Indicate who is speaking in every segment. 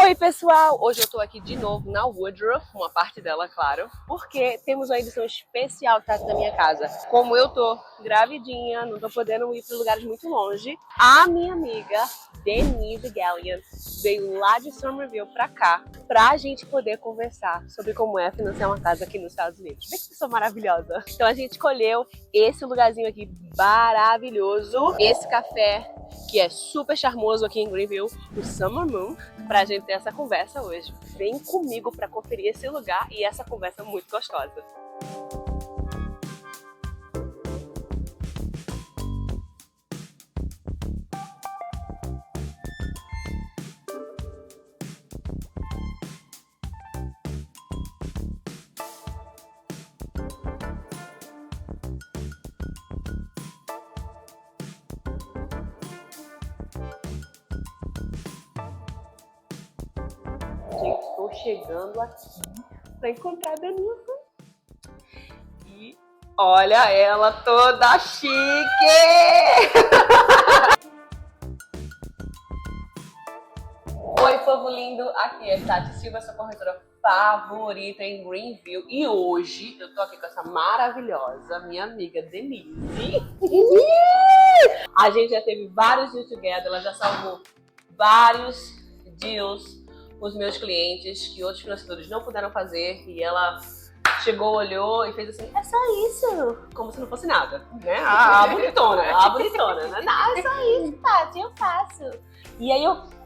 Speaker 1: Oi, pessoal! Hoje eu tô aqui de novo na Woodruff, uma parte dela, claro, porque temos uma edição especial que tá aqui na minha casa. Como eu tô gravidinha, não tô podendo ir para lugares muito longe, a minha amiga Denise Gallion veio lá de Somerville pra cá pra gente poder conversar sobre como é financiar uma casa aqui nos Estados Unidos. Vê que pessoa maravilhosa! Então a gente escolheu esse lugarzinho aqui maravilhoso, esse café que é super charmoso aqui em Greenville, o Summer Moon, pra gente ter essa conversa hoje. Vem comigo pra conferir esse lugar e essa conversa muito gostosa. Gente, estou chegando aqui para encontrar a Denise. E olha ela toda chique! Oi, povo lindo! Aqui é Tati Silva, sua corretora favorita em Greenville. E hoje eu tô aqui com essa maravilhosa minha amiga Denise. A gente já teve vários deals together, ela já salvou vários deals com os meus clientes que outros financiadores não puderam fazer, e ela chegou, olhou e fez assim: é só isso, como se não fosse nada, né? A bonitona, né? Não, é só isso, Tati, eu faço. E aí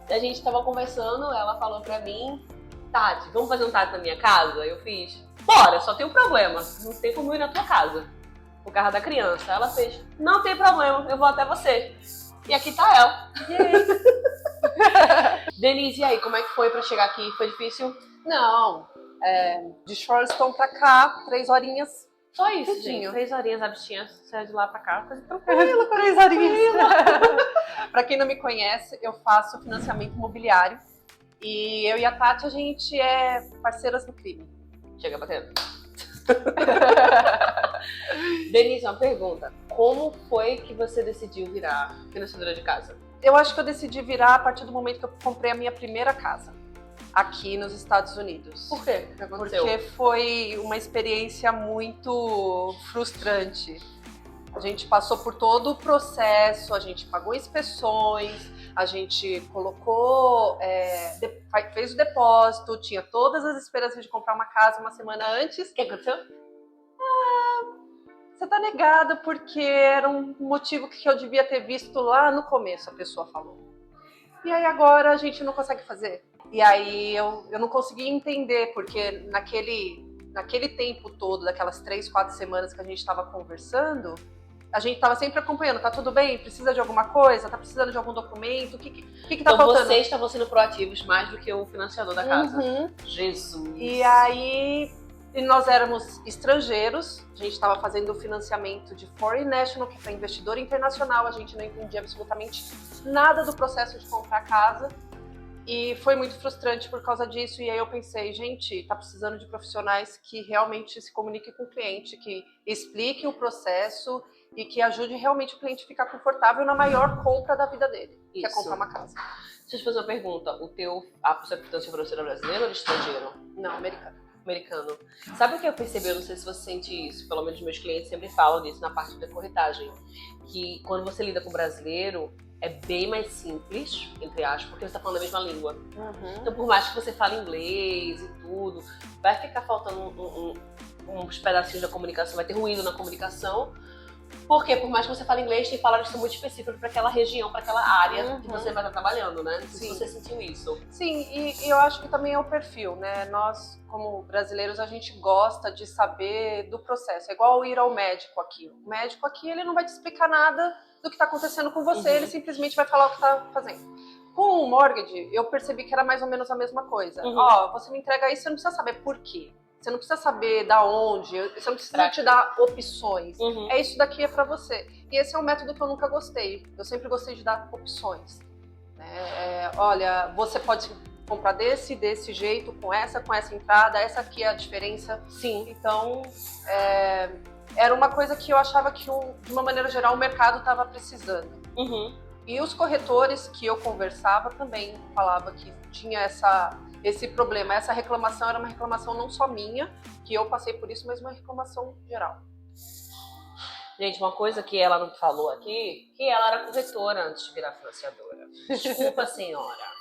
Speaker 1: a gente tava conversando, ela falou pra mim: Tati, vamos fazer um Tati na minha casa? Eu fiz: bora, só tem um problema, não tem como ir na tua casa, por causa da criança. Ela fez: não tem problema, eu vou até você. E aqui tá ela. Denise, e aí, como é que foi pra chegar aqui? Foi difícil?
Speaker 2: Não, de Charleston pra cá, 3 horinhas.
Speaker 1: Só isso,
Speaker 2: Rapidinho.
Speaker 1: gente. 3 horinhas a bichinha saiu de lá pra cá, coisa tranquila.
Speaker 2: 3 horinhas. Pra quem não me conhece, eu faço financiamento imobiliário. E eu e a Tati, a gente é parceiras no crime.
Speaker 1: Chega batendo. Denise, uma pergunta. Como foi que você decidiu virar financiadora de casa?
Speaker 2: Eu acho que eu decidi virar a partir do momento que eu comprei a minha primeira casa aqui nos Estados Unidos.
Speaker 1: Por quê? O que aconteceu?
Speaker 2: Porque foi uma experiência muito frustrante. A gente passou por todo o processo, a gente pagou inspeções, a gente colocou, fez o depósito, tinha todas as esperanças de comprar uma casa uma semana antes.
Speaker 1: O que aconteceu?
Speaker 2: Você tá negada porque era um motivo que eu devia ter visto lá no começo, a pessoa falou. E aí agora a gente não consegue fazer. E aí eu não consegui entender, porque naquele tempo todo, daquelas 3, 4 semanas que a gente estava conversando, a gente estava sempre acompanhando: tá tudo bem? Precisa de alguma coisa? Tá precisando de algum documento? O que tá
Speaker 1: então
Speaker 2: faltando?
Speaker 1: Então vocês estavam sendo proativos mais do que o financiador da casa.
Speaker 2: Uhum.
Speaker 1: Jesus.
Speaker 2: E aí nós éramos estrangeiros, a gente estava fazendo o financiamento de Foreign National, que é para investidor internacional, a gente não entendia absolutamente nada do processo de comprar casa. E foi muito frustrante por causa disso. E aí eu pensei: gente, tá precisando de profissionais que realmente se comuniquem com o cliente, que expliquem o processo e que ajude realmente o cliente a ficar confortável na maior compra da vida dele, que é comprar uma casa.
Speaker 1: Deixa eu te fazer uma pergunta. A sua financiadora financeira brasileira ou estrangeiro?
Speaker 2: Não, americano.
Speaker 1: Sabe o que eu percebi? Eu não sei se você sente isso, pelo menos meus clientes sempre falam disso na parte da corretagem, que quando você lida com brasileiro é bem mais simples, entre aspas, porque você tá falando a mesma língua.
Speaker 2: Uhum.
Speaker 1: Então, por mais que você fale inglês e tudo, vai ficar faltando uns pedacinhos da comunicação, vai ter ruído na comunicação, porque por mais que você fale inglês, tem palavras que são muito específicas para aquela região, para aquela área que você vai estar trabalhando, né? Não sei se você sentiu isso.
Speaker 2: Sim, e eu acho que também é o perfil, né? Nós, como brasileiros, a gente gosta de saber do processo. É igual ir ao médico aqui. O médico aqui, ele não vai te explicar nada do que está acontecendo com você, ele simplesmente vai falar o que está fazendo. Com o mortgage, eu percebi que era mais ou menos a mesma coisa. Você me entrega isso, você não precisa saber por quê. Você não precisa saber da onde, você não precisa te dar opções. É isso daqui, é pra você. E esse é um método que eu nunca gostei. Eu sempre gostei de dar opções. Olha, você pode comprar desse jeito, com essa entrada, essa aqui é a diferença.
Speaker 1: Sim.
Speaker 2: Então, era uma coisa que eu achava que, de uma maneira geral, o mercado estava precisando. E os corretores que eu conversava também falavam que tinha esse problema. Essa reclamação era uma reclamação não só minha, que eu passei por isso, mas uma reclamação geral.
Speaker 1: Gente, uma coisa que ela não falou aqui, que ela era corretora antes de virar financiadora. Desculpa, senhora.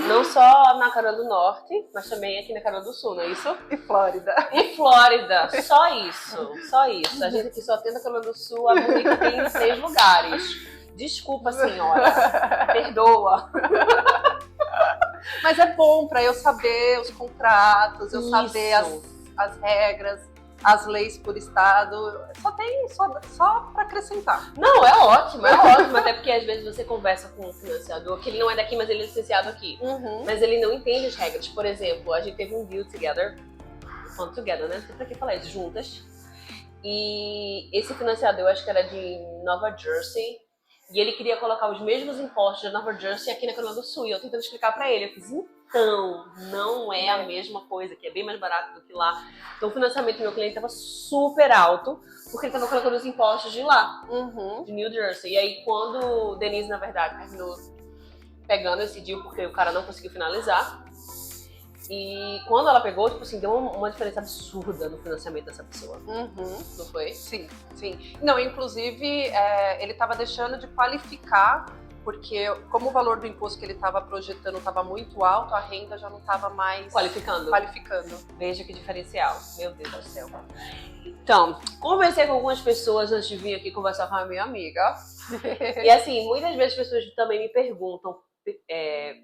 Speaker 1: Não só na Carolina do Norte, mas também aqui na Carolina do Sul, não é isso?
Speaker 2: E Flórida.
Speaker 1: E Flórida, só isso, só isso. A gente aqui só tem na Carolina do Sul, a Bonita tem em 6 lugares. Desculpa, senhora. Perdoa.
Speaker 2: Mas é bom para eu saber os contratos, eu saber as regras, as leis por estado. Só para acrescentar.
Speaker 1: Não, é ótimo, até porque às vezes você conversa com um financiador que ele não é daqui, mas ele é licenciado aqui. Mas ele não entende as regras. Por exemplo, a gente teve um deal together, né? Pra que falar isso? Juntas. E esse financiador, eu acho que era de Nova Jersey, e ele queria colocar os mesmos impostos de Nova Jersey aqui na Carolina do Sul. E eu tentando explicar pra ele, eu fiz, então, não é a mesma coisa, que é bem mais barato do que lá. Então o financiamento do meu cliente estava super alto, porque ele estava colocando os impostos de lá, de New Jersey. E aí quando Denise, na verdade, terminou pegando esse deal, porque o cara não conseguiu finalizar, e quando ela pegou, tipo assim, deu uma diferença absurda no financiamento dessa pessoa. Não foi?
Speaker 2: Sim, sim. Não, inclusive, ele estava deixando de qualificar, porque como o valor do imposto que ele estava projetando estava muito alto, a renda já não estava mais
Speaker 1: Qualificando.
Speaker 2: Veja
Speaker 1: que diferencial. Meu Deus do céu. Então, conversei com algumas pessoas antes de vir aqui conversar com a minha amiga. E assim, muitas vezes as pessoas também me perguntam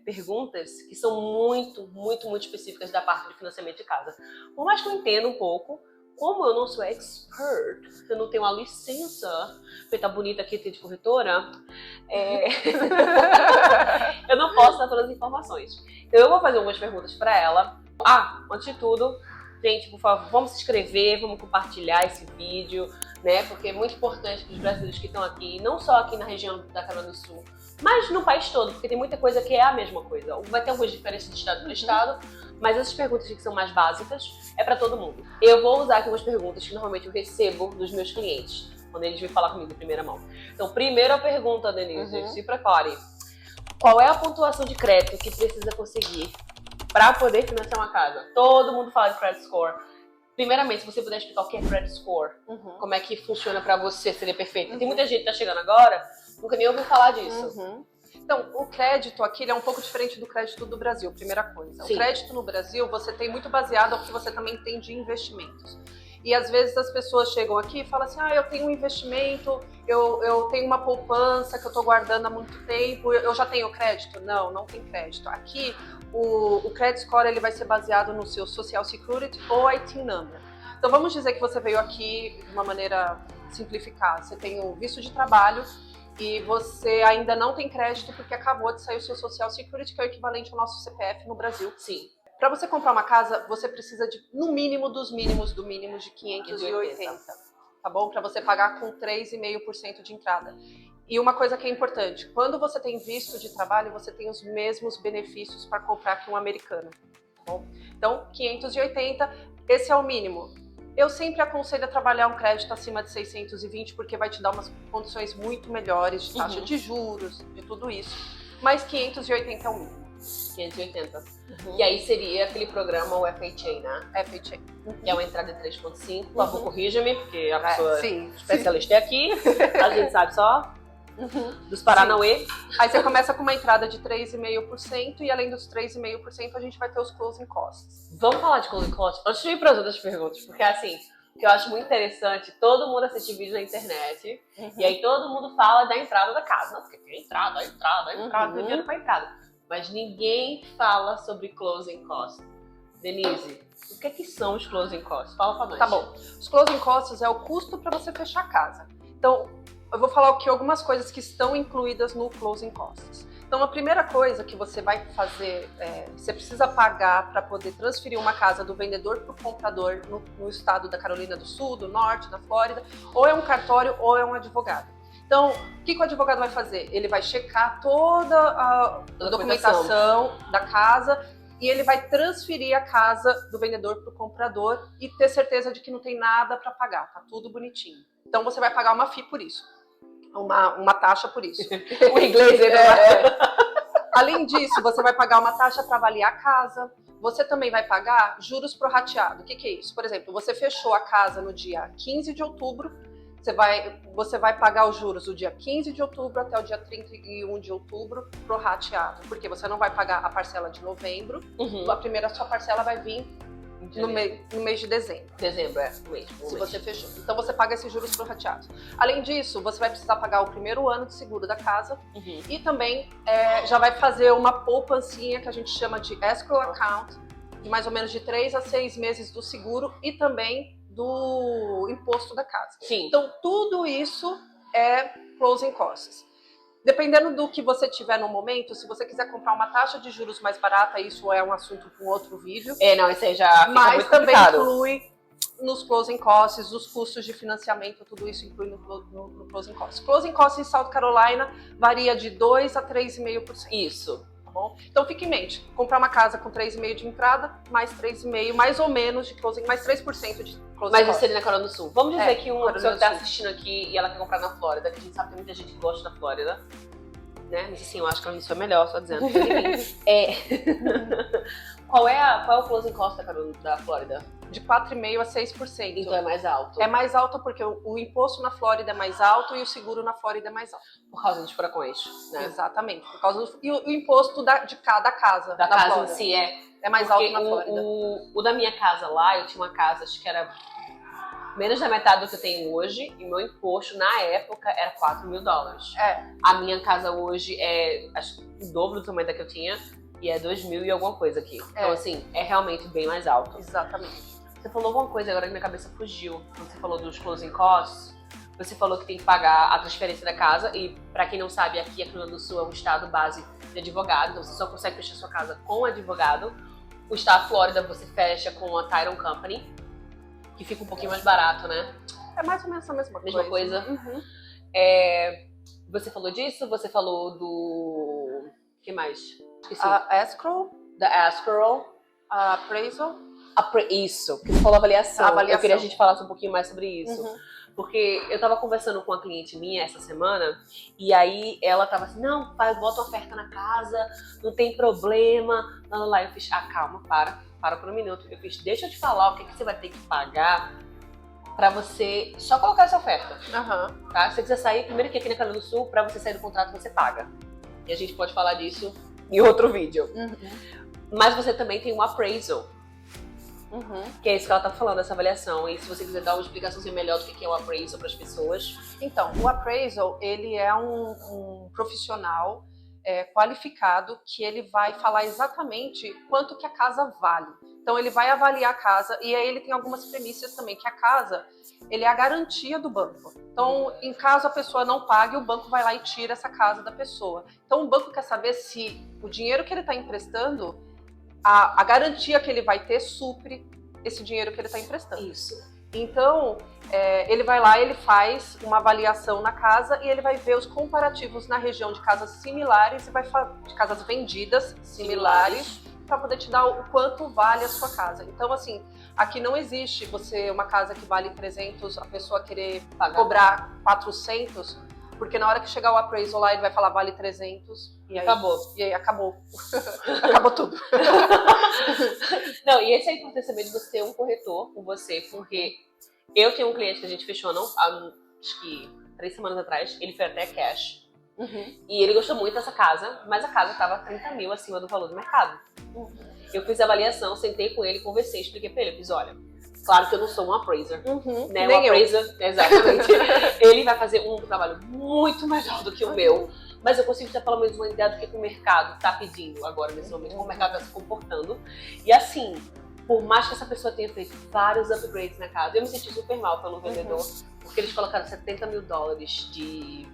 Speaker 1: perguntas que são muito, muito, muito específicas da parte de financiamento de casa. Por mais que eu entenda um pouco, como eu não sou expert, eu não tenho a licença, porque tá bonita aqui de corretora, eu não posso dar todas as informações. Então eu vou fazer algumas perguntas para ela. Antes de tudo, gente, por favor, vamos se inscrever, vamos compartilhar esse vídeo, né? Porque é muito importante para os brasileiros que estão aqui, não só aqui na região da Carolina do Sul, mas no país todo, porque tem muita coisa que é a mesma coisa. Vai ter algumas diferenças de estado para estado, mas essas perguntas que são mais básicas é para todo mundo. Eu vou usar aqui umas perguntas que normalmente eu recebo dos meus clientes, quando eles vêm falar comigo em primeira mão. Então, primeira pergunta, Denise, se prepare. Qual é a pontuação de crédito que precisa conseguir para poder financiar uma casa? Todo mundo fala de credit score. Primeiramente, se você puder explicar o que é credit score, como é que funciona para você, seria perfeito. Tem muita gente que tá chegando agora, nunca nem ouviu falar disso.
Speaker 2: Então, o crédito aqui ele é um pouco diferente do crédito do Brasil, primeira coisa.
Speaker 1: Sim.
Speaker 2: O crédito no Brasil, você tem muito baseado ao que você também tem de investimentos. E às vezes as pessoas chegam aqui e falam assim, eu tenho um investimento, eu tenho uma poupança que eu estou guardando há muito tempo, eu já tenho crédito? Não, não tem crédito. Aqui, o credit score ele vai ser baseado no seu Social Security ou IT Number. Então vamos dizer que você veio aqui de uma maneira simplificada, você tem o visto de trabalho e você ainda não tem crédito porque acabou de sair o seu Social Security, que é o equivalente ao nosso CPF no Brasil.
Speaker 1: Sim.
Speaker 2: Para você comprar uma casa, você precisa de, no mínimo dos mínimos, do mínimo de 580, tá bom? Para você pagar com 3,5% de entrada. E uma coisa que é importante, quando você tem visto de trabalho, você tem os mesmos benefícios para comprar que um americano, tá bom? Então, 580, esse é o mínimo. Eu sempre aconselho a trabalhar um crédito acima de 620, porque vai te dar umas condições muito melhores de taxa de juros, de tudo isso. Mas 580 é o mínimo.
Speaker 1: 580. E aí seria aquele programa, o FHA, né?
Speaker 2: FHA.
Speaker 1: Que é uma entrada de 3,5. Por favor, corrija-me, porque a pessoa
Speaker 2: sim,
Speaker 1: especialista é aqui. A gente sabe só dos Paranauê.
Speaker 2: Aí você começa com uma entrada de 3,5% e além dos 3,5% a gente vai ter os closing costs.
Speaker 1: Vamos falar de closing costs antes de ir para as outras perguntas, porque assim, o que eu acho muito interessante, todo mundo assiste vídeo na internet e aí todo mundo fala da entrada da casa. Não, porque tem entrada, tem dinheiro para entrada. Mas ninguém fala sobre closing costs. Denise, o que são os closing costs? Fala pra nós.
Speaker 2: Tá bom. Os closing costs é o custo para você fechar a casa. Então, eu vou falar aqui algumas coisas que estão incluídas no closing costs. Então, a primeira coisa que você vai fazer, você precisa pagar para poder transferir uma casa do vendedor para o comprador no estado da Carolina do Sul, do Norte, da Flórida, ou é um cartório ou é um advogado. Então, o que o advogado vai fazer? Ele vai checar toda a documentação da casa e ele vai transferir a casa do vendedor para o comprador e ter certeza de que não tem nada para pagar, tá tudo bonitinho. Então, você vai pagar uma FII por isso. uma taxa por isso.
Speaker 1: O inglês é...
Speaker 2: Além disso, você vai pagar uma taxa para avaliar a casa. Você também vai pagar juros prorrateados. O que é isso? Por exemplo, você fechou a casa no dia 15 de outubro, você vai pagar os juros do dia 15 de outubro até o dia 31 de outubro prorrateado. Porque você não vai pagar a parcela de novembro, sua parcela vai vir no mês de dezembro.
Speaker 1: Dezembro, o mês.
Speaker 2: Se você fechou. Então você paga esses juros prorrateados. Além disso, você vai precisar pagar o primeiro ano de seguro da casa e também já vai fazer uma poupancinha que a gente chama de escrow account, de mais ou menos de 3 a 6 meses do seguro e também do imposto da casa.
Speaker 1: Sim.
Speaker 2: Então tudo isso é closing costs. Dependendo do que você tiver no momento, se você quiser comprar uma taxa de juros mais barata, isso é um assunto para um outro vídeo.
Speaker 1: Não, isso aí já fica
Speaker 2: mas
Speaker 1: muito
Speaker 2: também
Speaker 1: complicado.
Speaker 2: inclui nos closing costs, os custos de financiamento, tudo isso inclui no closing costs. Closing costs em South Carolina varia de 2 a 3,5%.
Speaker 1: Isso.
Speaker 2: Tá bom? Então fique em mente, comprar uma casa com 3,5% de entrada, mais 3,5%, mais ou menos de closing, mais 3% de closing
Speaker 1: Mas
Speaker 2: costs.
Speaker 1: isso ali na Carolina do Sul. Vamos dizer que uma pessoa que tá
Speaker 2: Sul.
Speaker 1: assistindo aqui e ela quer comprar na Flórida, que a gente sabe que tem muita gente que gosta da Flórida, né? Mas assim, eu acho que ela não é melhor, só dizendo. Qual é o closing cost da Flórida?
Speaker 2: De 4,5% a 6%.
Speaker 1: Então é mais alto.
Speaker 2: É mais alto porque o imposto na Flórida é mais alto e o seguro na Flórida é mais alto.
Speaker 1: Por causa dos furacões, né?
Speaker 2: Exatamente. Por causa e o imposto de cada casa.
Speaker 1: Da casa
Speaker 2: Flórida.
Speaker 1: em si,
Speaker 2: é mais
Speaker 1: porque
Speaker 2: alto na Flórida.
Speaker 1: O da minha casa lá, eu tinha uma casa, acho que era menos da metade do que eu tenho hoje, e meu imposto na época era $4.000. A minha casa hoje é, acho que o dobro do tamanho da que eu tinha, e é 2.000 e alguma coisa aqui. Então, assim, é realmente bem mais alto.
Speaker 2: Exatamente.
Speaker 1: Você falou alguma coisa agora que minha cabeça fugiu. Quando você falou dos closing costs, você falou que tem que pagar a transferência da casa, e pra quem não sabe, aqui a Carolina do Sul é um estado base de advogado, então você só consegue fechar sua casa com advogado. O estado Flórida você fecha com a Title Company, que fica um pouquinho mais barato, né?
Speaker 2: É mais ou menos a mesma coisa.
Speaker 1: Você falou disso, você falou do... O que mais? Esqueci.
Speaker 2: A escrow.
Speaker 1: Da escrow.
Speaker 2: A appraisal.
Speaker 1: Isso, porque você falou avaliação.
Speaker 2: Avaliação.
Speaker 1: Eu queria que a gente falasse um pouquinho mais sobre isso. Porque eu tava conversando com uma cliente minha essa semana, e aí ela tava assim, não, pai, bota oferta na casa, não tem problema. Lá, eu fiz, calma, para por um minuto. Eu fiz, deixa eu te falar o que você vai ter que pagar pra você só colocar essa oferta. Tá? Se você quiser sair, primeiro que aqui na Carolina do Sul, pra você sair do contrato, você paga. E a gente pode falar disso em outro vídeo. Mas você também tem um appraisal. Que é isso que ela tá falando, essa avaliação. E se você quiser dar uma explicaçãozinha melhor do que é o appraisal para as pessoas.
Speaker 2: Então, o appraisal, ele é um profissional qualificado que ele vai falar exatamente quanto que a casa vale. Então, ele vai avaliar a casa e aí ele tem algumas premissas também, que a casa, ele é a garantia do banco. Então, em caso a pessoa não pague, o banco vai lá e tira essa casa da pessoa. Então, o banco quer saber se o dinheiro que ele está emprestando, a garantia que ele vai ter supre esse dinheiro que ele está emprestando.
Speaker 1: Isso.
Speaker 2: Então, ele vai lá, ele faz uma avaliação na casa e ele vai ver os comparativos na região de casas similares e de casas vendidas similares para poder te dar o quanto vale a sua casa. Então, assim, aqui não existe uma casa que vale 300, a pessoa querer cobrar 400, porque na hora que chegar o appraisal lá, ele vai falar vale 300 e aí
Speaker 1: acabou.
Speaker 2: E aí acabou. Acabou tudo.
Speaker 1: Não, e esse é a importância também de você ter um corretor com você, porque eu tenho um cliente que a gente fechou acho que 3 semanas atrás, ele foi até cash. E ele gostou muito dessa casa, mas a casa estava 30 mil acima do valor do mercado. Eu fiz a avaliação, sentei com ele, conversei, expliquei pra ele, eu fiz, olha, claro que eu não sou um appraiser, né?
Speaker 2: Nem
Speaker 1: um appraiser, exatamente. Ele vai fazer um trabalho muito melhor do que o meu, mas eu consigo ter pelo menos uma ideia do que o mercado tá pedindo agora, nesse momento, como o mercado tá se comportando. E assim, por mais que essa pessoa tenha feito vários upgrades na casa, eu me senti super mal pelo vendedor, porque eles colocaram $70 mil de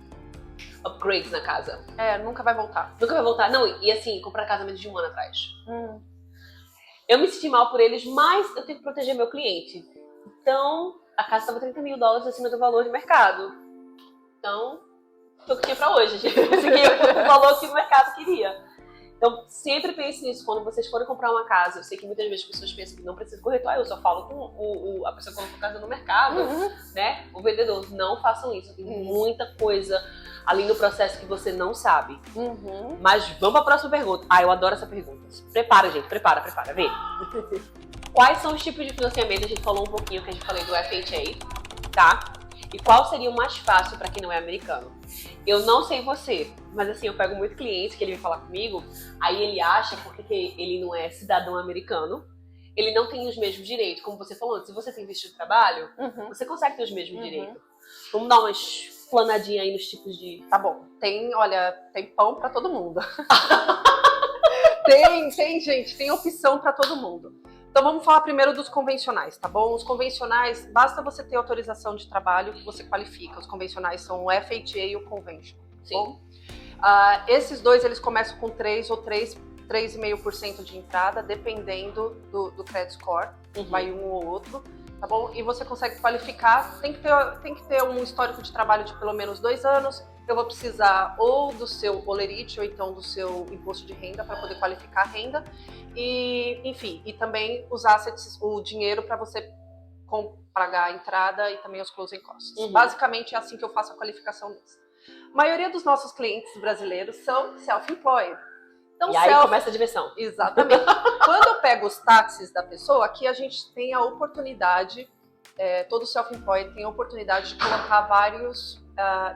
Speaker 1: upgrades na casa.
Speaker 2: Nunca vai voltar.
Speaker 1: Nunca vai voltar. Não, e assim, comprar casa menos de um ano atrás. Eu me senti mal por eles, mas eu tenho que proteger meu cliente. Então, a casa estava $30 mil acima do valor de mercado. Então, foi o que tinha pra hoje. A gente conseguiu o valor que o mercado queria. Então, sempre pense nisso quando vocês forem comprar uma casa. Eu sei que muitas vezes as pessoas pensam que não precisa de corretor. Eu só falo com a pessoa que colocou a casa no mercado, né? O vendedor. Não façam isso. Tem muita coisa ali no processo que você não sabe. Mas vamos para a próxima pergunta. Eu adoro essa pergunta. Prepara, gente. Prepara. Vê. Quais são os tipos de financiamento? A gente falou um pouquinho que a gente falou do FHA, tá? E qual seria o mais fácil para quem não é americano? Eu não sei você, mas assim, eu pego muito cliente que ele vem falar comigo, aí ele acha, porque ele não é cidadão americano, ele não tem os mesmos direitos. Como você falou, se você tem visto de trabalho, você consegue ter os mesmos direitos. Vamos dar umas planadinhas aí nos tipos de...
Speaker 2: Tá bom. Tem pão para todo mundo. Gente, tem opção para todo mundo. Então vamos falar primeiro dos convencionais, tá bom? Os convencionais, basta você ter autorização de trabalho que você qualifica. Os convencionais são o FHA e o Convention.
Speaker 1: Sim.
Speaker 2: Bom? Esses dois, eles começam com 3 ou 3,5% de entrada, dependendo do credit score. Vai um ou outro, tá bom? E você consegue qualificar, tem que ter um histórico de trabalho de pelo menos 2 anos. Eu vou precisar ou do seu olerite ou então do seu imposto de renda para poder qualificar a renda. E, enfim, e também os assets, o dinheiro para você pagar a entrada e também os closing costs. Basicamente é assim que eu faço a qualificação deles. A maioria dos nossos clientes brasileiros são self-employed. Então,
Speaker 1: e aí começa a diversão.
Speaker 2: Exatamente. Quando eu pego os táxis da pessoa, aqui a gente tem a oportunidade, todo self-employed tem a oportunidade de colocar vários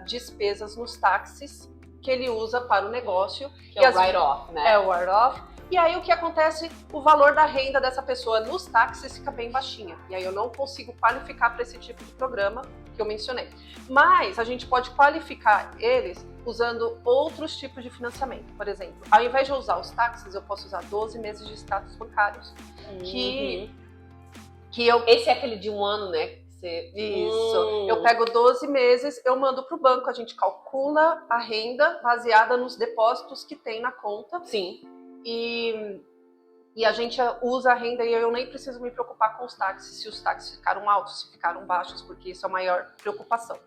Speaker 2: despesas nos táxis que ele usa para o negócio.
Speaker 1: Que é o write-off, né?
Speaker 2: É o write-off. E aí o que acontece? O valor da renda dessa pessoa nos táxis fica bem baixinha. E aí eu não consigo qualificar para esse tipo de programa que eu mencionei. Mas a gente pode qualificar eles usando outros tipos de financiamento. Por exemplo, ao invés de eu usar os táxis, eu posso usar 12 meses de status bancários.
Speaker 1: Esse é aquele de 1 ano, né?
Speaker 2: Isso. Eu pego 12 meses, eu mando para o banco, a gente calcula a renda baseada nos depósitos que tem na conta.
Speaker 1: Sim.
Speaker 2: E a gente usa a renda e eu nem preciso me preocupar com os táxis, se os táxis ficaram altos, se ficaram baixos, porque isso é a maior preocupação.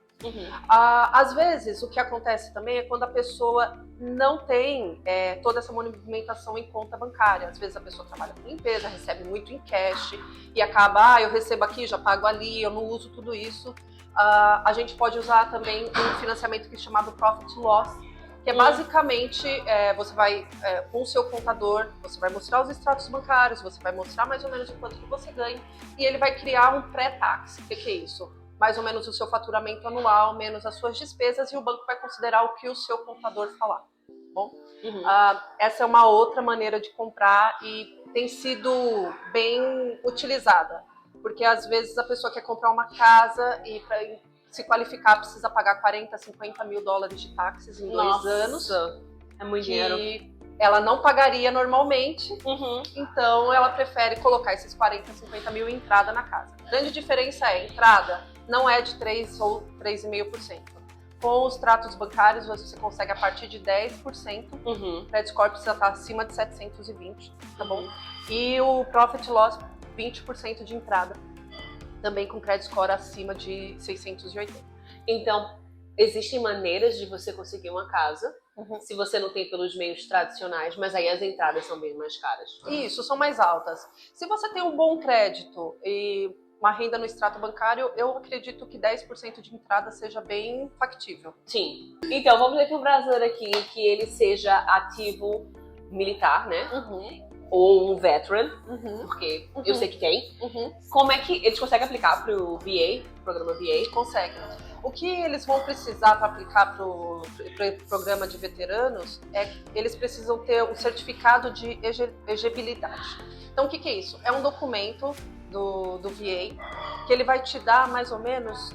Speaker 2: Às vezes, o que acontece também é quando a pessoa não tem toda essa movimentação em conta bancária. Às vezes a pessoa trabalha com limpeza, recebe muito em cash e acaba, eu recebo aqui, já pago ali, eu não uso tudo isso. A gente pode usar também um financiamento que é chamado Profit Loss, que é basicamente, você vai, com o seu contador, você vai mostrar os extratos bancários, você vai mostrar mais ou menos o quanto que você ganha, e ele vai criar um pré-tax. O que é isso? Mais ou menos o seu faturamento anual, menos as suas despesas, e o banco vai considerar o que o seu contador falar. Bom, essa é uma outra maneira de comprar e tem sido bem utilizada, porque às vezes a pessoa quer comprar uma casa e para se qualificar precisa pagar 40, 50 mil dólares de táxis em 2 anos.
Speaker 1: É muito dinheiro.
Speaker 2: Ela não pagaria normalmente, então ela prefere colocar esses 40, 50 mil em entrada na casa. A grande diferença é, entrada não é de 3 ou 3,5%. Com os tratos bancários, você consegue a partir de 10%. O credit score precisa estar acima de 720, tá bom? E o profit loss, 20% de entrada. Também com credit score acima de 680.
Speaker 1: Então, existem maneiras de você conseguir uma casa, se você não tem pelos meios tradicionais, mas aí as entradas são bem mais caras.
Speaker 2: Isso, são mais altas. Se você tem um bom crédito e uma renda no extrato bancário, eu acredito que 10% de entrada seja bem factível.
Speaker 1: Sim. Então, vamos ver que um brasileiro aqui, que ele seja ativo militar, né? Ou um veteran, porque eu sei que tem. Como é que eles conseguem aplicar pro VA, programa VA?
Speaker 2: Conseguem. O que eles vão precisar para aplicar para o programa de veteranos é que eles precisam ter um certificado de elegibilidade. Então, o que é isso? É um documento do VA que ele vai te dar mais ou menos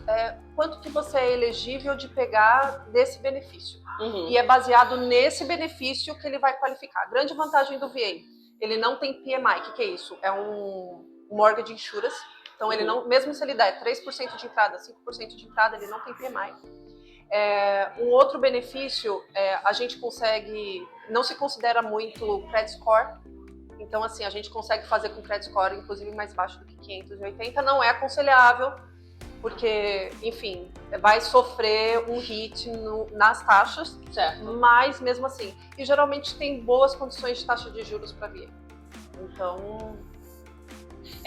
Speaker 2: quanto que você é elegível de pegar desse benefício. E é baseado nesse benefício que ele vai qualificar. A grande vantagem do VA, ele não tem PMI. O que é isso? É um mortgage insurance. Então, ele não, mesmo se ele der 3% de entrada, 5% de entrada, ele não tem PMI. Um outro benefício, a gente consegue, não se considera muito credit score. Então, assim, a gente consegue fazer com credit score, inclusive, mais baixo do que 580. Não é aconselhável, porque, enfim, vai sofrer um hit nas taxas,
Speaker 1: Certo.
Speaker 2: mas mesmo assim. E geralmente tem boas condições de taxa de juros para VA. Então,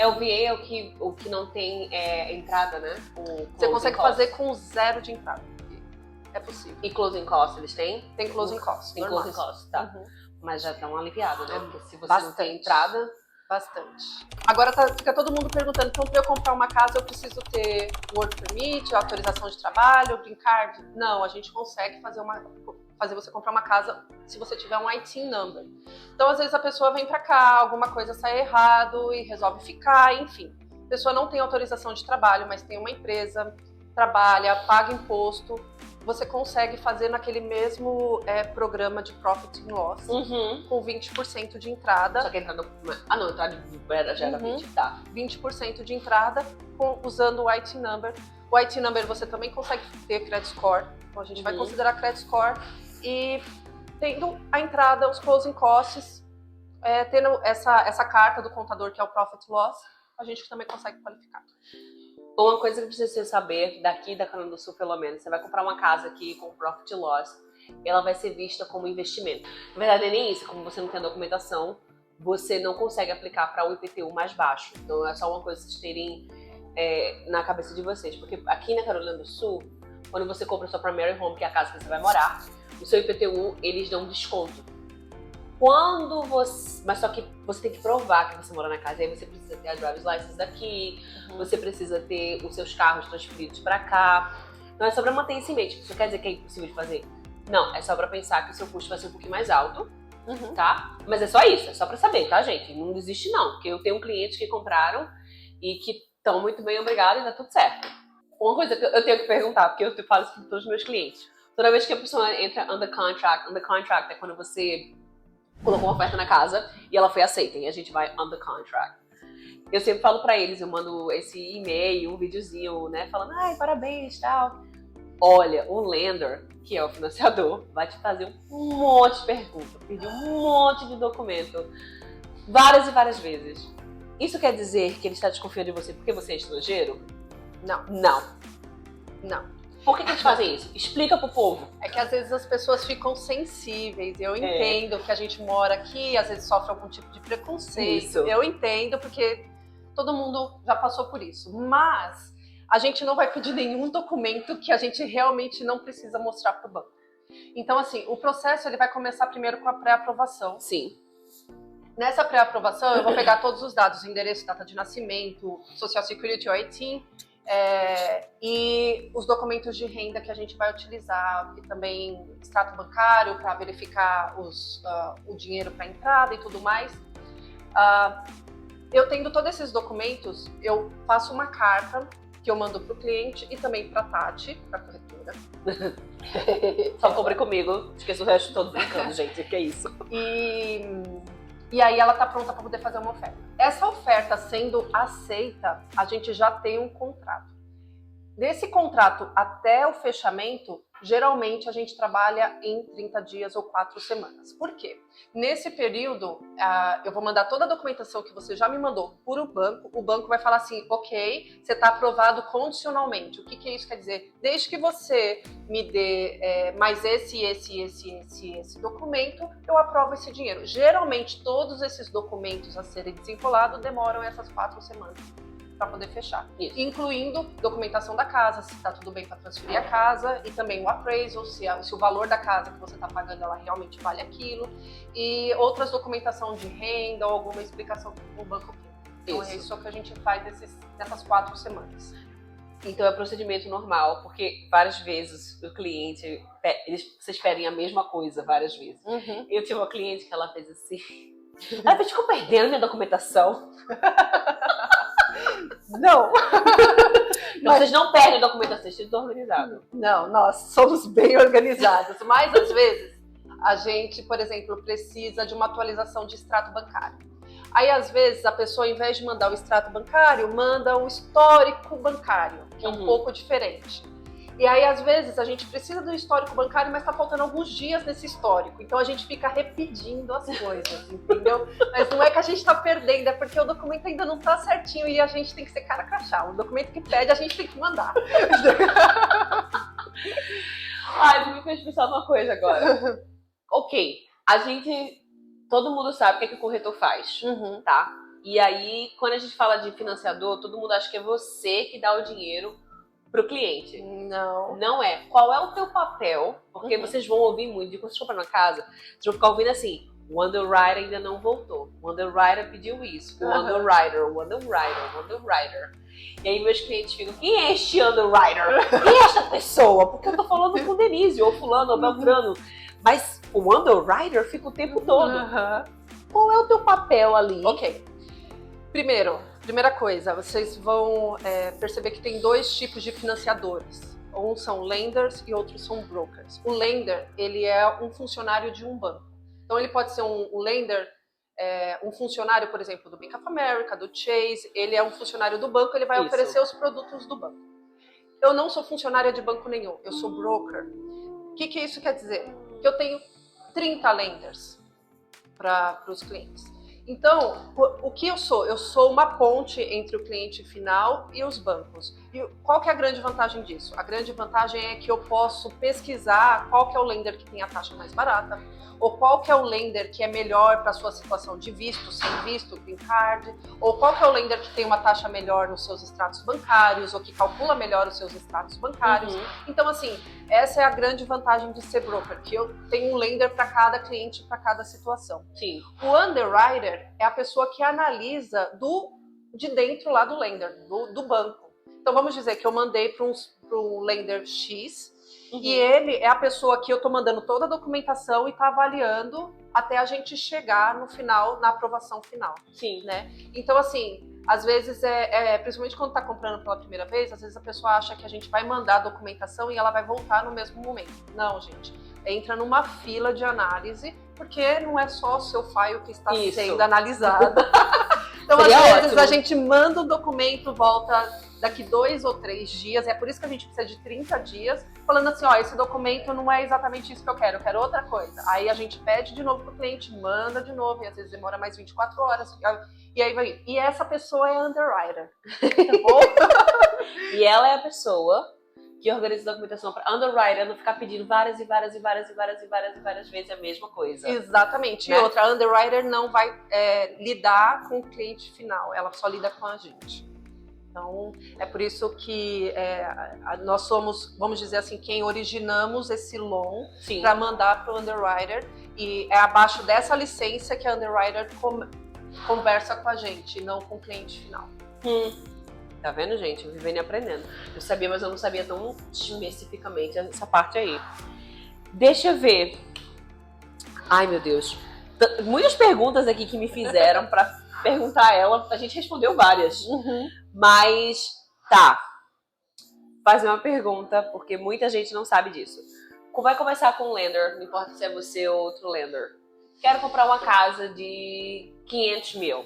Speaker 1: O VA é o que não tem entrada, né?
Speaker 2: você consegue fazer com 0 de entrada. É possível.
Speaker 1: E closing costs eles têm?
Speaker 2: Tem closing costs.
Speaker 1: Tem
Speaker 2: normais.
Speaker 1: closing costs, tá.
Speaker 2: Uhum.
Speaker 1: Mas já dá uma aliviada, né? Porque se você não
Speaker 2: Bastante.
Speaker 1: tem entrada...
Speaker 2: Bastante. Agora fica todo mundo perguntando, então para eu comprar uma casa eu preciso ter work permit, autorização de trabalho, green card? Não, a gente consegue fazer você comprar uma casa se você tiver um IT number. Então às vezes a pessoa vem para cá, alguma coisa sai errado e resolve ficar, enfim. A pessoa não tem autorização de trabalho, mas tem uma empresa, trabalha, paga imposto. Você consegue fazer naquele mesmo programa de Profit and Loss, com 20% de entrada.
Speaker 1: Só que a entrada... Ah, não, a entrada já era 20, tá.
Speaker 2: 20% de entrada usando o IT Number. O IT Number você também consegue ter Credit Score. Então a gente vai considerar Credit Score. E tendo a entrada, os closing costs, tendo essa carta do contador que é o Profit Loss, a gente também consegue qualificar.
Speaker 1: Uma coisa que precisa saber daqui da Canadá do Sul, pelo menos, você vai comprar uma casa aqui com Profit Loss, ela vai ser vista como investimento. Na verdade, nem isso, como você não tem a documentação, você não consegue aplicar para o IPTU mais baixo. Então é só uma coisa que vocês terem na cabeça de vocês. Porque aqui na Carolina do Sul, quando você compra a sua primary home, que é a casa que você vai morar, o seu IPTU, eles dão um desconto. Mas só que você tem que provar que você mora na casa, e aí você precisa ter a driver's license daqui, você precisa ter os seus carros transferidos pra cá. Então é só pra manter isso em mente. Isso quer dizer que é impossível de fazer? Não, é só pra pensar que o seu custo vai ser um pouquinho mais alto, tá? Mas é só isso, é só pra saber, tá, gente? Não desiste não, porque eu tenho clientes que compraram e que estão muito bem, obrigado, e tá tudo certo. Uma coisa que eu tenho que perguntar, porque eu falo isso com todos os meus clientes. Toda vez que a pessoa entra under contract é quando você colocou uma oferta na casa e ela foi aceita, e a gente vai under contract. Eu sempre falo pra eles, eu mando esse e-mail, um videozinho, né, falando, ai, parabéns, tal. Olha, o lender, que é o financiador, vai te fazer um monte de perguntas, pedir um monte de documento, várias e várias vezes. Isso quer dizer que ele está desconfiando de você porque você é estrangeiro?
Speaker 2: Não.
Speaker 1: Não. Por que eles fazem isso? Explica pro povo.
Speaker 2: É que às vezes as pessoas ficam sensíveis. Eu entendo que a gente mora aqui, às vezes sofre algum tipo de preconceito.
Speaker 1: Isso.
Speaker 2: Eu entendo, porque todo mundo já passou por isso. Mas a gente não vai pedir nenhum documento que a gente realmente não precisa mostrar pro banco. Então, assim, o processo ele vai começar primeiro com a pré-aprovação.
Speaker 1: Sim.
Speaker 2: Nessa pré-aprovação, eu vou pegar todos os dados, endereço, data de nascimento, Social Security ou IT, e os documentos de renda que a gente vai utilizar, e também extrato bancário para verificar o dinheiro para entrada e tudo mais. Eu tendo todos esses documentos, eu faço uma carta que eu mando para o cliente e também para a Tati, para a corretora.
Speaker 1: Só compre comigo, esqueça o resto todo brincando, gente, que é isso.
Speaker 2: E aí ela tá pronta para poder fazer uma oferta. Essa oferta sendo aceita, a gente já tem um contrato. Desse contrato até o fechamento, geralmente a gente trabalha em 30 dias ou 4 semanas. Por quê? Nesse período, eu vou mandar toda a documentação que você já me mandou para o banco vai falar assim, ok, você está aprovado condicionalmente. O que isso quer dizer? Desde que você me dê mais esse documento, eu aprovo esse dinheiro. Geralmente, todos esses documentos a serem desenrolados demoram essas 4 semanas para poder fechar, incluindo documentação da casa, se está tudo bem para transferir a casa, e também o appraisal, se o valor da casa que você está pagando ela realmente vale aquilo, e outras documentação de renda ou alguma explicação que o banco quer. Então é isso que a gente faz nessas 4 semanas.
Speaker 1: Então é procedimento normal, porque várias vezes o cliente, vocês pedem a mesma coisa várias vezes. Eu tive uma cliente que ela fez assim, ela ficou perdendo minha documentação.
Speaker 2: Não.
Speaker 1: Mas vocês não perdem documentação, vocês estão organizados.
Speaker 2: Não, nós somos bem organizados. Mas às vezes a gente, por exemplo, precisa de uma atualização de extrato bancário. Aí às vezes a pessoa, ao invés de mandar o extrato bancário, manda o histórico bancário, que é um pouco diferente. E aí, às vezes, a gente precisa do histórico bancário, mas tá faltando alguns dias nesse histórico. Então a gente fica repetindo as coisas, entendeu? Mas não é que a gente tá perdendo, é porque o documento ainda não tá certinho e a gente tem que ser cara crachá. O documento que pede, a gente tem que mandar.
Speaker 1: Ai, tu me fez pensar numa coisa agora. Ok, a gente... Todo mundo sabe o que, é que o corretor faz, tá? E aí, quando a gente fala de financiador, todo mundo acha que é você que dá o dinheiro pro cliente.
Speaker 2: Não.
Speaker 1: Não é. Qual é o teu papel? Porque vocês vão ouvir muito, de quando vocês compram na casa, vocês vão ficar ouvindo assim, o underwriter ainda não voltou, o underwriter pediu isso, o underwriter. E aí meus clientes ficam, quem é este underwriter? Quem é esta pessoa? Porque eu tô falando com o Denise, ou fulano, ou Beltrano. Mas o underwriter fica o tempo todo. Qual é o teu papel ali?
Speaker 2: Ok. Primeira coisa, vocês vão perceber que tem dois tipos de financiadores. Uns são lenders e outros são brokers. O lender, ele é um funcionário de um banco. Então ele pode ser um lender, um funcionário, por exemplo, do Bank of America, do Chase. Ele é um funcionário do banco, ele vai oferecer os produtos do banco. Eu não sou funcionária de banco nenhum, eu sou broker. O que isso quer dizer? Que eu tenho 30 lenders para os clientes. Então, o que eu sou? Eu sou uma ponte entre o cliente final e os bancos. E qual que é a grande vantagem disso? A grande vantagem é que eu posso pesquisar qual que é o lender que tem a taxa mais barata, ou qual que é o lender que é melhor para a sua situação de visto, sem visto, green card, ou qual que é o lender que tem uma taxa melhor nos seus extratos bancários, ou que calcula melhor os seus extratos bancários. Então, assim, essa é a grande vantagem de ser broker, que eu tenho um lender para cada cliente, para cada situação.
Speaker 1: Sim.
Speaker 2: O underwriter é a pessoa que analisa de dentro lá do lender, do banco. Então, vamos dizer que eu mandei para um lender X, e ele é a pessoa que eu tô mandando toda a documentação e tá avaliando até a gente chegar no final, na aprovação final.
Speaker 1: Sim.
Speaker 2: Né? Então, assim, às vezes, principalmente quando tá comprando pela primeira vez, às vezes a pessoa acha que a gente vai mandar a documentação e ela vai voltar no mesmo momento. Não, gente. Entra numa fila de análise, porque não é só o seu file que está sendo analisado. Então, às vezes, a gente manda o documento, volta daqui 2 ou 3 dias, é por isso que a gente precisa de 30 dias, falando assim, ó, esse documento não é exatamente isso que eu quero outra coisa. Aí a gente pede de novo pro cliente, manda de novo, e às vezes demora mais 24 horas, e aí vai. E essa pessoa é a underwriter, tá bom?
Speaker 1: E ela é a pessoa que organiza a documentação para underwriter não ficar pedindo várias vezes a mesma coisa.
Speaker 2: Exatamente. Né? E outra, a underwriter não vai lidar com o cliente final, ela só lida com a gente. Então, é por isso que nós somos, vamos dizer assim, quem originamos esse loan para mandar para o underwriter, e é abaixo dessa licença que a underwriter conversa com a gente, não com o cliente final.
Speaker 1: Tá vendo, gente? Vivendo e aprendendo. Eu sabia, mas eu não sabia tão especificamente essa parte aí. Deixa eu ver. Ai, meu Deus. Muitas perguntas aqui que me fizeram para perguntar a ela. A gente respondeu várias. Mas, tá. Fazer uma pergunta, porque muita gente não sabe disso. Vai começar com um lender, não importa se é você ou outro lender. Quero comprar uma casa de 500 mil.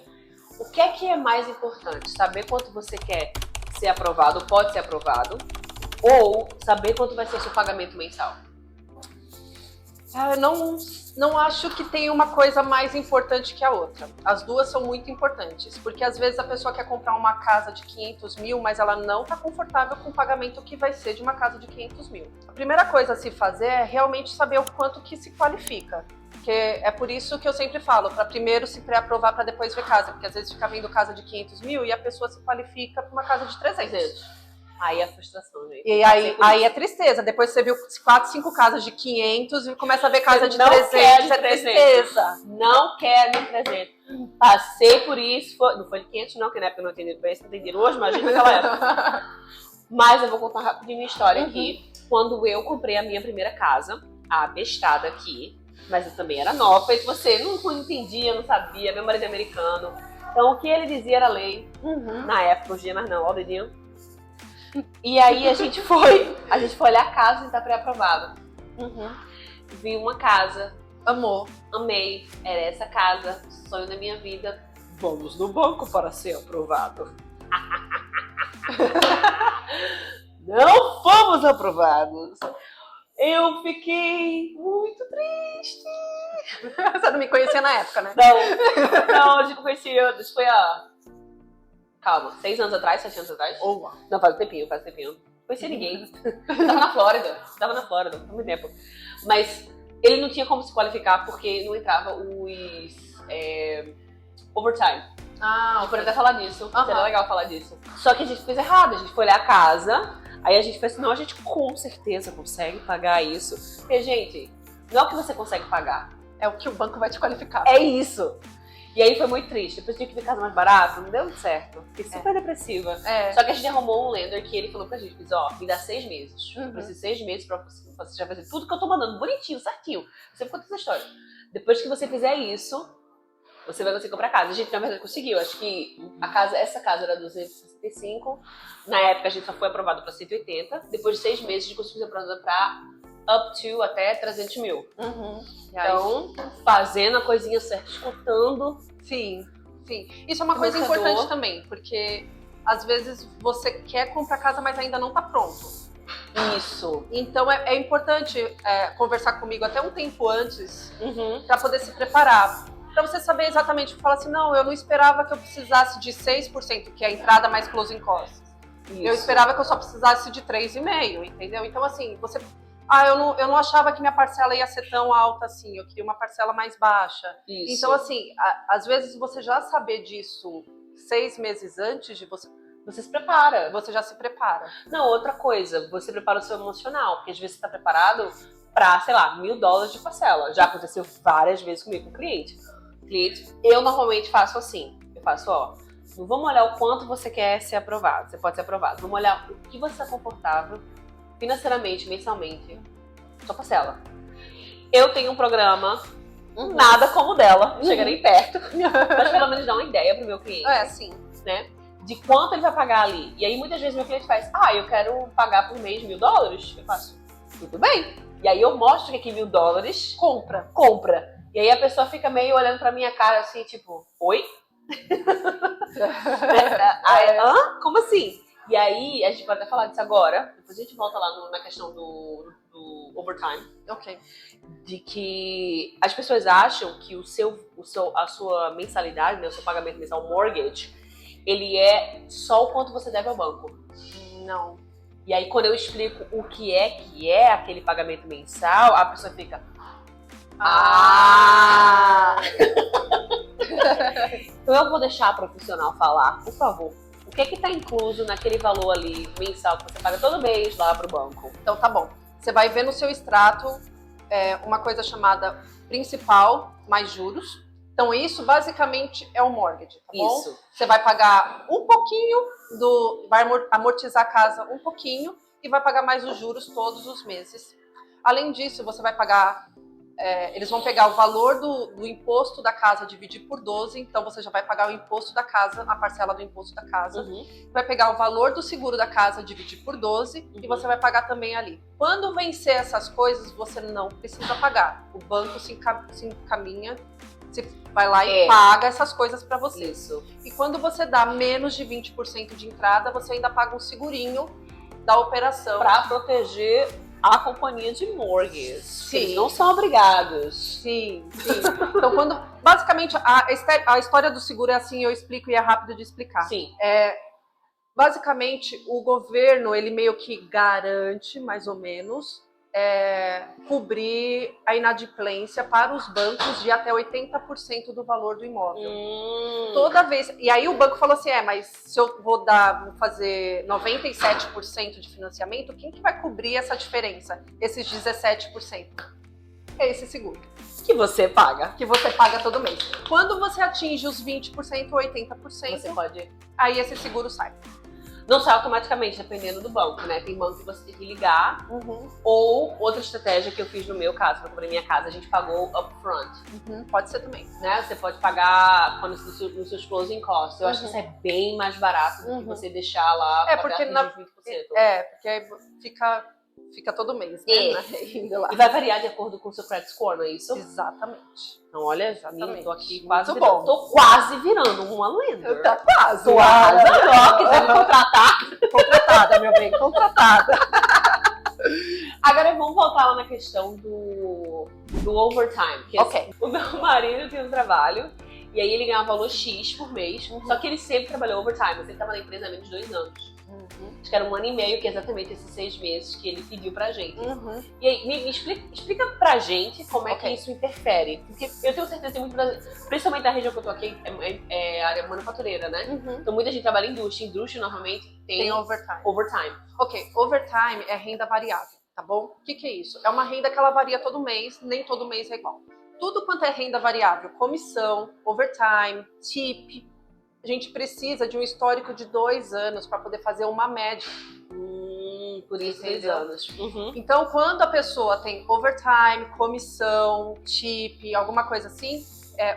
Speaker 1: O que é mais importante? Saber quanto você quer ser aprovado, pode ser aprovado, ou saber quanto vai ser o seu pagamento mensal?
Speaker 2: Eu não acho que tem uma coisa mais importante que a outra. As duas são muito importantes, porque às vezes a pessoa quer comprar uma casa de 500 mil, mas ela não está confortável com o pagamento que vai ser de uma casa de 500 mil. A primeira coisa a se fazer é realmente saber o quanto que se qualifica. Porque é por isso que eu sempre falo, para primeiro se pré-aprovar para depois ver casa, porque às vezes fica vendo casa de 500 mil e a pessoa se qualifica para uma casa de 300.
Speaker 1: Aí é a frustração, gente.
Speaker 2: E aí é tristeza. Depois você viu 4, 5 casas de 500 e começa a ver casa de 300. É tristeza.
Speaker 1: Não quero de 300. Passei por isso. Não foi de 500 não, que na época eu não entendi por isso, não entendi hoje, imagina naquela época. Mas eu vou contar rapidinho minha história aqui. Quando eu comprei a minha primeira casa, a abestada aqui, mas eu também era nova, e você não entendia, não sabia, meu marido é americano. Então o que ele dizia era lei. Na época, hoje mas não, ó o dedinho. E aí a gente foi olhar a casa e tá pré-aprovado. Vi uma casa, amei, era essa casa, sonho da minha vida. Vamos no banco para ser aprovado. não fomos aprovados. Eu fiquei muito triste.
Speaker 2: Você não me conhecia na época, né?
Speaker 1: Não, a gente conhecia, isso foi calma, 6 anos atrás, 7 anos atrás?
Speaker 2: Oh,
Speaker 1: Não, faz um tempinho. Não conhecia ninguém. Tava na Flórida, há muito tempo. Mas ele não tinha como se qualificar porque não entrava os overtime.
Speaker 2: Ah,
Speaker 1: Eu poderia até falar disso, seria legal falar disso. Só que a gente fez errado, a gente foi olhar a casa, aí a gente fez assim, não, a gente com certeza consegue pagar isso. Porque, gente, não é o que você consegue pagar.
Speaker 2: é o que o banco vai te qualificar.
Speaker 1: É isso. E aí foi muito triste. Depois tinha que ver casa mais barato, não deu muito certo. Fiquei super depressiva. Só que a gente arrumou um lender que ele falou pra gente, me dá 6 meses. Eu preciso de 6 meses pra você já fazer tudo que eu tô mandando, bonitinho, certinho. Você me conta essa história. Depois que você fizer isso, você vai conseguir comprar casa. A gente, na verdade, conseguiu. Acho que essa casa era 265. Na época, a gente só foi aprovado pra 180. Depois de 6 meses, a gente conseguiu ser aprovado pra up to até 300 mil. Então, fazendo a coisinha certa, escutando.
Speaker 2: Sim. Isso é uma coisa importante também, porque às vezes você quer comprar casa, mas ainda não tá pronto.
Speaker 1: Isso.
Speaker 2: Então é importante conversar comigo até um tempo antes para poder se preparar. Para você saber exatamente, falar assim, não, eu não esperava que eu precisasse de 6%, que é a entrada mais closing costs. Isso. Eu esperava que eu só precisasse de 3,5%, entendeu? Então assim, você... eu não achava que minha parcela ia ser tão alta assim, eu queria uma parcela mais baixa. Isso. Então assim, às vezes você já saber disso 6 meses antes de você se prepara, você já se prepara.
Speaker 1: Não, outra coisa, você prepara o seu emocional, porque às vezes você tá preparado pra, sei lá, $1.000 de parcela. Já aconteceu várias vezes comigo com cliente. Eu normalmente faço assim, não vamos olhar o quanto você quer ser aprovado, você pode ser aprovado. Vamos olhar o que você está confortável financeiramente, mensalmente, sua parcela. Eu tenho um programa, nada como o dela, não chega nem perto, mas pelo menos dá uma ideia pro meu cliente.
Speaker 2: Sim.
Speaker 1: Né? De quanto ele vai pagar ali. E aí muitas vezes meu cliente faz, eu quero pagar por mês $1.000. Eu faço, tudo bem. E aí eu mostro que aqui $1.000 compra. E aí a pessoa fica meio olhando pra minha cara assim, tipo, oi? Como assim? E aí, a gente pode até falar disso agora, depois a gente volta lá na questão do overtime.
Speaker 2: Ok.
Speaker 1: De que as pessoas acham que a sua mensalidade, né, o seu pagamento mensal, mortgage, ele é só o quanto você deve ao banco.
Speaker 2: Não.
Speaker 1: E aí, quando eu explico o que é aquele pagamento mensal, a pessoa fica... Então eu vou deixar a profissional falar, por favor. O que está incluso naquele valor ali mensal que você paga todo mês lá pro banco?
Speaker 2: Então tá bom. Você vai ver no seu extrato uma coisa chamada principal mais juros. Então isso basicamente é o mortgage, tá bom?
Speaker 1: Isso.
Speaker 2: Você vai pagar um pouquinho vai amortizar a casa um pouquinho e vai pagar mais os juros todos os meses. Além disso, você vai pagar... eles vão pegar o valor do imposto da casa, dividir por 12, então você já vai pagar o imposto da casa, a parcela do imposto da casa. Vai pegar o valor do seguro da casa, dividir por 12, e você vai pagar também ali. Quando vencer essas coisas, você não precisa pagar. O banco se encaminha, você vai lá e paga essas coisas para você.
Speaker 1: Isso.
Speaker 2: E quando você dá menos de 20% de entrada, você ainda paga um segurinho da operação.
Speaker 1: Para proteger a companhia de mortgage.
Speaker 2: Sim.
Speaker 1: Eles não são obrigados.
Speaker 2: Sim. Então, basicamente, a história do seguro é assim, eu explico e é rápido de explicar.
Speaker 1: Sim.
Speaker 2: Basicamente, o governo, ele meio que garante, mais ou menos, cobrir a inadimplência para os bancos de até 80% do valor do imóvel. Toda vez... E aí o banco falou assim, mas se eu vou fazer 97% de financiamento, quem que vai cobrir essa diferença? Esses 17%. É esse seguro.
Speaker 1: Que você paga.
Speaker 2: Que você paga todo mês. Quando você atinge os 20% ou 80%,
Speaker 1: Você pode...
Speaker 2: aí esse seguro sai.
Speaker 1: Não sai automaticamente, dependendo do banco, né? Tem banco que você tem que ligar. Ou outra estratégia que eu fiz no meu caso, pra comprei minha casa, a gente pagou upfront.
Speaker 2: Pode ser também.
Speaker 1: Né? Você pode pagar nos seus closing costs. Eu acho que isso é bem mais barato do que você deixar lá
Speaker 2: porque
Speaker 1: os 20%.
Speaker 2: Porque aí fica todo mês, né? Indo lá.
Speaker 1: E vai variar de acordo com o seu credit score, não é isso?
Speaker 2: Exatamente.
Speaker 1: Então, olha,
Speaker 2: Exatamente.
Speaker 1: tô aqui
Speaker 2: Muito
Speaker 1: quase virando uma lenda.
Speaker 2: Tá quase.
Speaker 1: Quase. Ó, quiser me contratar.
Speaker 2: contratada, meu bem, contratada.
Speaker 1: Agora vamos voltar lá na questão do overtime. Que
Speaker 2: Ok.
Speaker 1: o meu marido tem um trabalho e aí ele ganha valor X por mês. Só que ele sempre trabalhou overtime. Ele estava na empresa há menos de 2 anos. Acho que era 1 ano e meio, que é exatamente esses 6 meses que ele pediu pra gente. E aí, me explica pra gente como é que isso interfere. Porque eu tenho certeza que tem muito brasileiro, principalmente na região que eu tô aqui, é a área manufatureira, né? Então muita gente trabalha em indústria. Indústria normalmente tem overtime.
Speaker 2: Ok, overtime é renda variável, tá bom? O que é isso? É uma renda que ela varia todo mês, nem todo mês é igual. Tudo quanto é renda variável, comissão, overtime, tip, a gente precisa de um histórico de 2 anos para poder fazer uma média.
Speaker 1: Por isso, 2
Speaker 2: Entendeu?
Speaker 1: anos.
Speaker 2: Então, quando a pessoa tem overtime, comissão, tip, alguma coisa assim,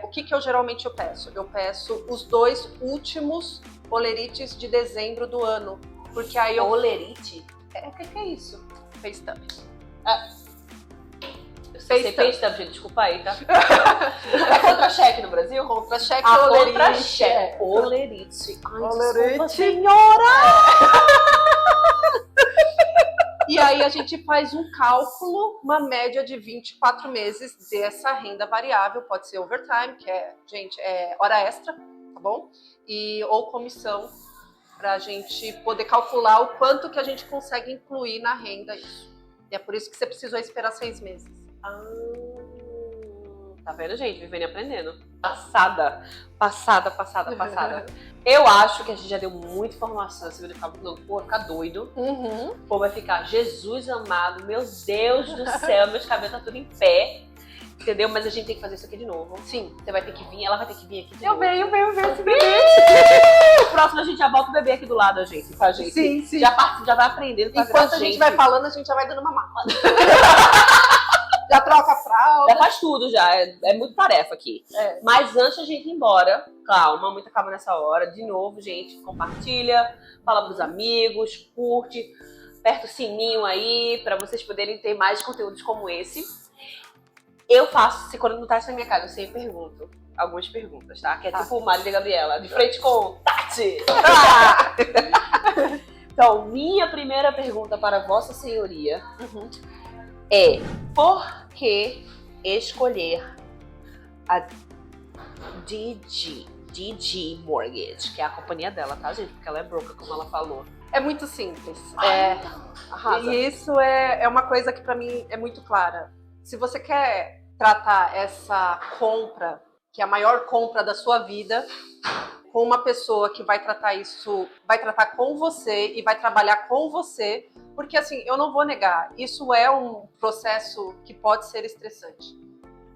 Speaker 2: o que eu geralmente peço? Eu peço os 2 últimos olerites de dezembro do ano. Porque aí eu...
Speaker 1: Olerite?
Speaker 2: O que é isso? Paystub.
Speaker 1: Você Paystub, gente, desculpa aí, tá? É contra-cheque no Brasil?
Speaker 2: Contra-cheque,
Speaker 1: contra-cheque. Olerite. Ai, desculpa,
Speaker 2: senhora! E aí a gente faz um cálculo, uma média de 24 meses dessa renda variável, pode ser overtime, que é hora extra, tá bom? Ou comissão, pra gente poder calcular o quanto que a gente consegue incluir na renda isso. E é por isso que você precisou esperar 6 meses.
Speaker 1: Tá vendo, gente? Vivendo e aprendendo. Passada. Eu acho que a gente já deu muita informação. Esse vídeo vai ficar doido. O povo vai ficar, Jesus amado, meu Deus do céu, meus cabelos tá tudo em pé. Entendeu? Mas a gente tem que fazer isso aqui de novo.
Speaker 2: Sim.
Speaker 1: Você vai ter que vir, ela vai ter que vir aqui de novo.
Speaker 2: Eu venho esse bebê.
Speaker 1: O próximo a gente já volta o bebê aqui do lado, a gente, com a gente.
Speaker 2: Sim.
Speaker 1: Já vai aprendendo com
Speaker 2: Enquanto a gente vai falando, a gente já vai dando uma mala. Já troca a fralda.
Speaker 1: Já faz tudo, já. É muita tarefa aqui. Mas antes da gente ir embora, calma, muita calma nessa hora. De novo, gente, compartilha, fala pros amigos, curte, aperta o sininho aí pra vocês poderem ter mais conteúdos como esse. Eu faço, quando não tá na minha casa, eu sempre pergunto algumas perguntas, tá? Que é tipo o Mário e Gabriela, de frente com Tati. Então, minha primeira pergunta para Vossa Senhoria é: por que escolher a DG Mortgage, que é a companhia dela, tá, gente? Porque ela é broker, como ela falou.
Speaker 2: É muito simples.
Speaker 1: Arrasa.
Speaker 2: E isso é uma coisa que pra mim é muito clara. Se você quer tratar essa compra, que é a maior compra da sua vida, com uma pessoa que vai tratar isso, vai tratar com você e vai trabalhar com você, porque assim, eu não vou negar, isso é um processo que pode ser estressante.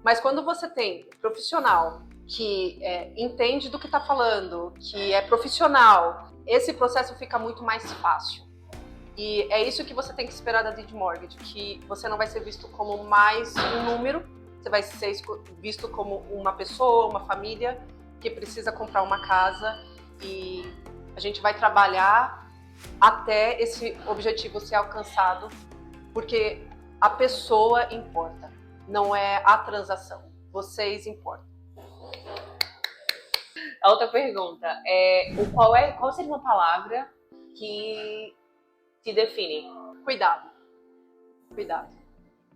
Speaker 2: Mas quando você tem um profissional que entende do que está falando, que é profissional, esse processo fica muito mais fácil. E é isso que você tem que esperar da DG Mortgage, que você não vai ser visto como mais um número, você vai ser visto como uma pessoa, uma família que precisa comprar uma casa, e a gente vai trabalhar até esse objetivo ser alcançado, porque a pessoa importa, não é a transação. Vocês importam.
Speaker 1: A outra pergunta qual seria uma palavra que te define?
Speaker 2: Cuidado.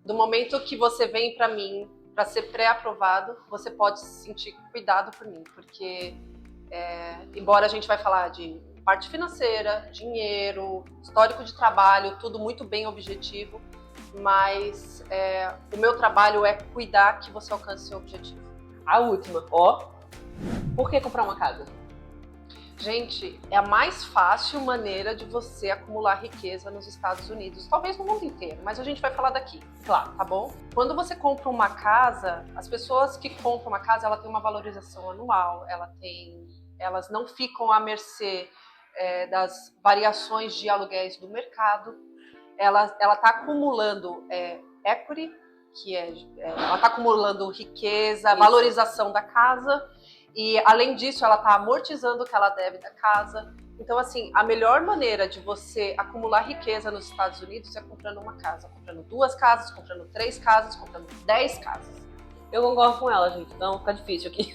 Speaker 2: Do momento que você vem para mim para ser pré-aprovado, você pode se sentir cuidado por mim, porque embora a gente vai falar de parte financeira, dinheiro, histórico de trabalho, tudo muito bem objetivo, mas o meu trabalho é cuidar que você alcance seu objetivo.
Speaker 1: A última, por que comprar uma casa?
Speaker 2: Gente, é a mais fácil maneira de você acumular riqueza nos Estados Unidos, talvez no mundo inteiro, mas a gente vai falar daqui, claro, tá bom? Quando você compra uma casa, as pessoas que compram uma casa, ela tem uma valorização anual, elas não ficam à mercê das variações de aluguéis do mercado, ela está acumulando equity, que ela está acumulando riqueza, valorização da casa. E, além disso, ela está amortizando o que ela deve da casa. Então, assim, a melhor maneira de você acumular riqueza nos Estados Unidos é comprando uma casa. Comprando 2 casas, comprando 3 casas, comprando 10 casas.
Speaker 1: Eu concordo com ela, gente. Não fica difícil aqui.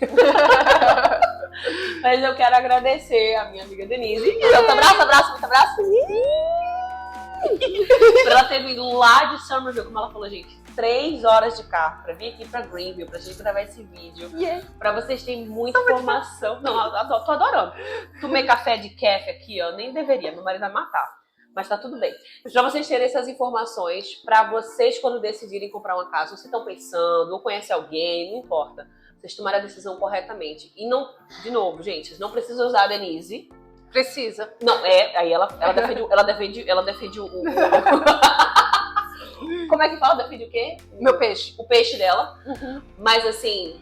Speaker 1: Mas eu quero agradecer a minha amiga Denise. Muito abraço, abraço, muito abraço. Por ela ter vindo lá de Somerville, como ela falou, gente, 3 horas de carro pra vir aqui pra Greenville, pra gente gravar esse vídeo. Pra vocês terem muita informação. Não, eu tô adorando. Tomei café de kefir aqui, ó, nem deveria, meu marido vai matar. Mas tá tudo bem. Pra vocês terem essas informações, pra vocês quando decidirem comprar uma casa, ou se estão pensando, ou conhecem alguém, não importa. Vocês tomaram a decisão corretamente. E não, de novo, gente, vocês não precisam usar a Denise.
Speaker 2: Precisa.
Speaker 1: Não, aí ela defende o... Como é que fala? Defende o quê?
Speaker 2: Meu peixe.
Speaker 1: O peixe dela.
Speaker 2: Uhum.
Speaker 1: Mas assim,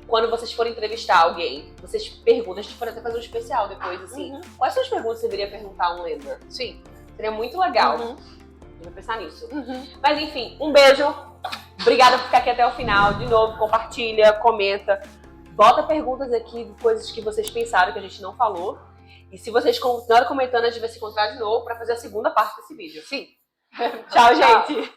Speaker 1: quando vocês forem entrevistar alguém, vocês perguntam, a gente pode até fazer um especial depois, assim.
Speaker 2: Uhum.
Speaker 1: Quais são as perguntas que você deveria perguntar a um lender?
Speaker 2: Sim.
Speaker 1: Seria muito legal.
Speaker 2: Uhum.
Speaker 1: Eu vou pensar nisso.
Speaker 2: Uhum.
Speaker 1: Mas enfim, um beijo. Obrigada por ficar aqui até o final. De novo, compartilha, comenta. Bota perguntas aqui de coisas que vocês pensaram que a gente não falou. E se vocês continuarem comentando, a gente vai se encontrar de novo para fazer a segunda parte desse vídeo.
Speaker 2: Sim.
Speaker 1: Tchau, gente!